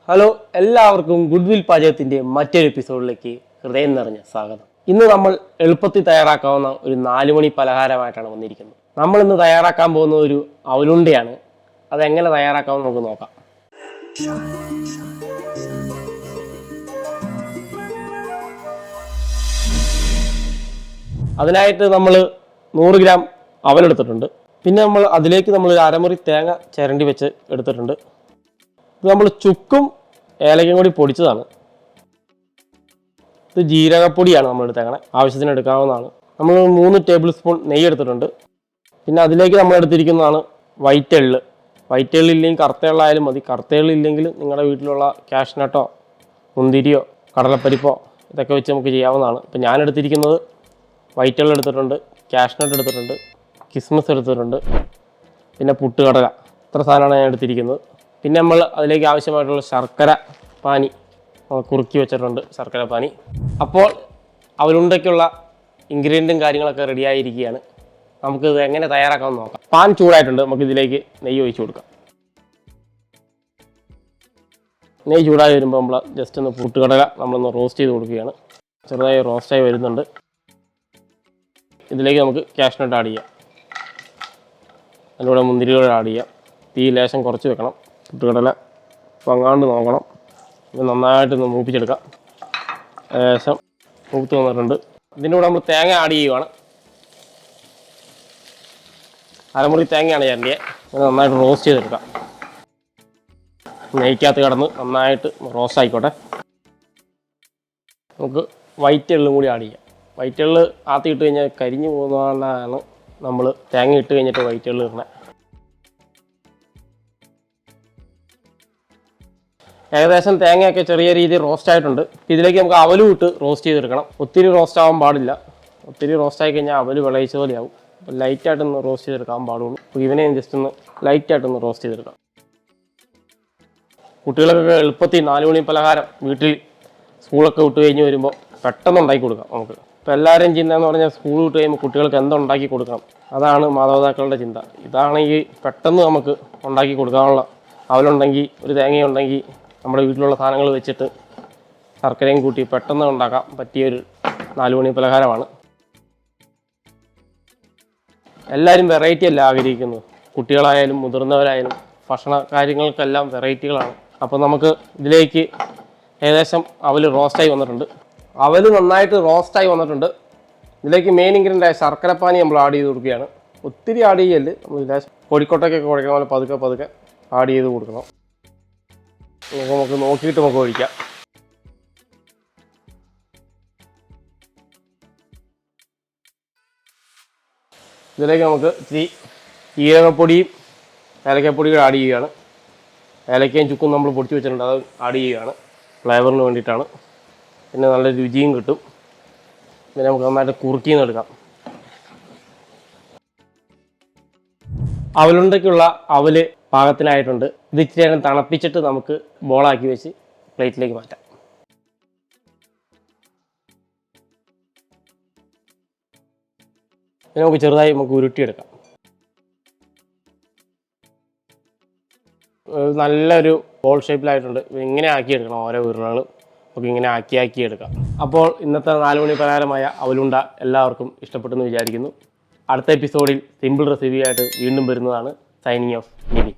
Hello, എല്ലാവർക്കും goodwill പാചകത്തിൻ്റെ മറ്റൊരു എപ്പിസോഡിലേക്ക് ഹൃദയം നിറഞ്ഞ സ്വാഗതം. ഇന്ന് നമ്മൾ എളുപ്പത്തിൽ തയ്യാറാക്കാവുന്ന ഒരു 4 മണി പലഹാരമായിട്ടാണ് വന്നിരിക്കുന്നത്. നമ്മൾ ഇന്ന് തയ്യാറാക്കാൻ പോകുന്ന ഒരു അവലുണ്ടയാണ്. അതെങ്ങനെ തയ്യാറാക്കാമെന്ന് നമുക്ക് നോക്കാം. അതിനായിട്ട് നമ്മൾ 100 ഗ്രാം അവലെടുത്തിട്ടുണ്ട്. പിന്നെ അതിലേക്ക് ഒരു അരമുറി തേങ്ങ ചിരണ്ടി വെച്ച് എടുത്തിട്ടുണ്ട്. ഇത് നമ്മൾ ചുക്കും ഏലക്കയും കൂടി പൊടിച്ചതാണ്. ഇത് ജീരകപ്പൊടിയാണ് നമ്മൾ എടുത്തേക്കണേ, ആവശ്യത്തിന് എടുക്കാവുന്നതാണ്. നമ്മൾ 3 ടേബിൾ സ്പൂൺ നെയ്യ് എടുത്തിട്ടുണ്ട്. പിന്നെ അതിലേക്ക് നമ്മൾ എടുത്തിരിക്കുന്നതാണ് വൈറ്റ് എള്ള്. വൈറ്റ് എള്ള് ഇല്ലെങ്കിൽ കറുത്ത എള്ളായാലും മതി. കറുത്ത എള്ള് ഇല്ലെങ്കിൽ നിങ്ങളുടെ വീട്ടിലുള്ള കാഷ്നട്ടോ മുന്തിരിയോ കടലപ്പരിപ്പോ ഇതൊക്കെ വെച്ച് നമുക്ക് ചെയ്യാവുന്നതാണ്. ഇപ്പം ഞാൻ എടുത്തിരിക്കുന്നത് വൈറ്റ് എള്ള് എടുത്തിട്ടുണ്ട്, കാഷ്നട്ട് എടുത്തിട്ടുണ്ട്, കിസ്മിസ് എടുത്തിട്ടുണ്ട്, പിന്നെ പുട്ടുകടല. ഇത്ര സാധനമാണ് ഞാൻ എടുത്തിരിക്കുന്നത്. പിന്നെ നമ്മൾ അതിലേക്ക് ആവശ്യമായിട്ടുള്ള ശർക്കര പാനി കുറുക്കി വെച്ചിട്ടുണ്ട്, ശർക്കര പാനി. അപ്പോൾ അവലുണ്ടയ്ക്കുള്ള ഇൻഗ്രീഡിയൻറ്റും കാര്യങ്ങളൊക്കെ റെഡിയായിരിക്കുകയാണ്. നമുക്കിത് എങ്ങനെ തയ്യാറാക്കാമെന്ന് നോക്കാം. പാൻ ചൂടായിട്ടുണ്ട്, നമുക്കിതിലേക്ക് നെയ്യ് ഒഴിച്ച് കൊടുക്കാം. നെയ്യ് ചൂടായി വരുമ്പോൾ നമ്മൾ ജസ്റ്റ് ഒന്ന് പുട്ടുകടല നമ്മളൊന്ന് റോസ്റ്റ് ചെയ്ത് കൊടുക്കുകയാണ്. ചെറുതായി റോസ്റ്റായി വരുന്നുണ്ട്. ഇതിലേക്ക് നമുക്ക് കാഷ്നട്ട് ആഡ് ചെയ്യാം, അതിലൂടെ മുന്തിരികൾ ആഡ് ചെയ്യാം. തീ ലേശം കുറച്ച് വെക്കണം. പുട്ടുകടല പങ്ങാണ്ട് നോക്കണം. ഇത് നന്നായിട്ടൊന്ന് മൂപ്പിച്ചെടുക്കാം. ലേശം മൂത്ത് വന്നിട്ടുണ്ട്. ഇതിൻ്റെ കൂടെ നമ്മൾ തേങ്ങ ആഡ് ചെയ്യുവാണ്. അരമുറി തേങ്ങയാണ് ചേരണ്ടിയെ. ഇത് നന്നായിട്ട് റോസ്റ്റ് ചെയ്തെടുക്കാം. നെയ്ക്കകത്ത് കിടന്ന് നന്നായിട്ട് റോസ്റ്റ് ആയിക്കോട്ടെ. നമുക്ക് വൈറ്റ് എള്ളും കൂടി ആഡ് ചെയ്യാം. വൈറ്റ് എള്ള് ആദ്യം ഇട്ട് കഴിഞ്ഞാൽ കരിഞ്ഞു പോകുന്നതാണ് നമ്മൾ തേങ്ങ ഇട്ട് കഴിഞ്ഞിട്ട് വൈറ്റ് എള്ള് ഇടണേ. ഏകദേശം തേങ്ങയൊക്കെ ചെറിയ രീതിയിൽ റോസ്റ്റ് ആയിട്ടുണ്ട്. ഇതിലേക്ക് നമുക്ക് അവലും ഇട്ട് റോസ്റ്റ് ചെയ്തെടുക്കണം. ഒത്തിരി റോസ്റ്റ് ആവാൻ പാടില്ല. ഒത്തിരി റോസ്റ്റ് ആയി കഴിഞ്ഞാൽ അവല് വിളയിച്ച പോലെയാവും. അപ്പോൾ ലൈറ്റായിട്ടൊന്ന് റോസ്റ്റ് ചെയ്തെടുക്കാൻ പാടുള്ളൂ. അപ്പോൾ ഇവനെ ജസ്റ്റ് ഒന്ന് ലൈറ്റായിട്ടൊന്ന് റോസ്റ്റ് ചെയ്തെടുക്കാം. കുട്ടികൾക്കൊക്കെ എളുപ്പത്തിൽ 4 മണി പലഹാരം വീട്ടിൽ സ്കൂളൊക്കെ വിട്ട് കഴിഞ്ഞ് വരുമ്പോൾ പെട്ടെന്ന് ഉണ്ടാക്കി കൊടുക്കാം നമുക്ക്. ഇപ്പോൾ എല്ലാവരും ചിന്തയെന്ന് പറഞ്ഞാൽ സ്കൂൾ വിട്ട് കഴിയുമ്പോൾ കുട്ടികൾക്ക് എന്തുണ്ടാക്കി കൊടുക്കണം, അതാണ് മാതാപിതാക്കളുടെ ചിന്ത. ഇതാണെങ്കിൽ പെട്ടെന്ന് നമുക്ക് ഉണ്ടാക്കി കൊടുക്കാനുള്ള അവലുണ്ടെങ്കിൽ, ഒരു തേങ്ങയുണ്ടെങ്കിൽ നമ്മുടെ വീട്ടിലുള്ള സാധനങ്ങൾ വെച്ചിട്ട് ശർക്കരയും കൂട്ടി പെട്ടെന്ന് ഉണ്ടാക്കാൻ പറ്റിയൊരു 4 മണി പലഹാരമാണ്. എല്ലാവരും വെറൈറ്റി അല്ല ആഗ്രഹിക്കുന്നത്. കുട്ടികളായാലും മുതിർന്നവരായാലും ഭക്ഷണ കാര്യങ്ങൾക്കെല്ലാം വെറൈറ്റികളാണ്. അപ്പോൾ നമുക്ക് ഇതിലേക്ക് ഏകദേശം അവല് റോസ്റ്റായി വന്നിട്ടുണ്ട്. അവല് നന്നായിട്ട് റോസ്റ്റായി വന്നിട്ടുണ്ട്. ഇതിലേക്ക് മെയിൻ ഇൻഗ്രീഡിയൻ്റായ ശർക്കരപ്പാനി നമ്മൾ ആഡ് ചെയ്ത് കൊടുക്കുകയാണ്. ഒത്തിരി ആഡ് ചെയ്യല്, നമ്മൾ കോഴിക്കോട്ടൊക്കെ കുഴക്കുന്ന പോലെ പതുക്കെ പതുക്കെ ആഡ് ചെയ്ത് കൊടുക്കണം. നമുക്ക് നോക്കിയിട്ട് നമുക്ക് ഒഴിക്കാം. ഇതിലേക്ക് നമുക്ക് ഇത്തിരി ജീരകപ്പൊടിയും ഏലക്കപ്പൊടിയും ആഡ് ചെയ്യുകയാണ്. ഏലക്കയും ചുക്കും നമ്മൾ പൊടിച്ച് വെച്ചിട്ടുണ്ട്, അത് ആഡ് ചെയ്യുകയാണ്. ഫ്ലേവറിന് വേണ്ടിയിട്ടാണ്. പിന്നെ നല്ല രുചിയും കിട്ടും. പിന്നെ നമുക്ക് നന്നായിട്ട് കുറുക്കിന്ന് എടുക്കാം. അവലുണ്ടയ്ക്കുള്ള അവല് പാകത്തിനായിട്ടുണ്ട്. ഇത് ഇച്ചിരി നേരം തണുപ്പിച്ചിട്ട് നമുക്ക് ബോളാക്കി വെച്ച് പ്ലേറ്റിലേക്ക് മാറ്റാം. പിന്നെ നമുക്ക് ചെറുതായി ഉരുട്ടിയെടുക്കാം. നല്ലൊരു ബോൾ ഷേപ്പിലായിട്ടുണ്ട്. ഇങ്ങനെ ആക്കിയെടുക്കണം. ഓരോ ഉരുളകൾ നമുക്ക് ഇങ്ങനെ ആക്കിയെടുക്കാം. അപ്പോൾ ഇന്നത്തെ 4 മണി പലഹാരമായ അവലുണ്ട എല്ലാവർക്കും ഇഷ്ടപ്പെട്ടെന്ന് വിചാരിക്കുന്നു. അടുത്ത എപ്പിസോഡിൽ സിമ്പിൾ റെസിപ്പിയായിട്ട് വീണ്ടും വരുന്നതാണ്. Signing off Nivin.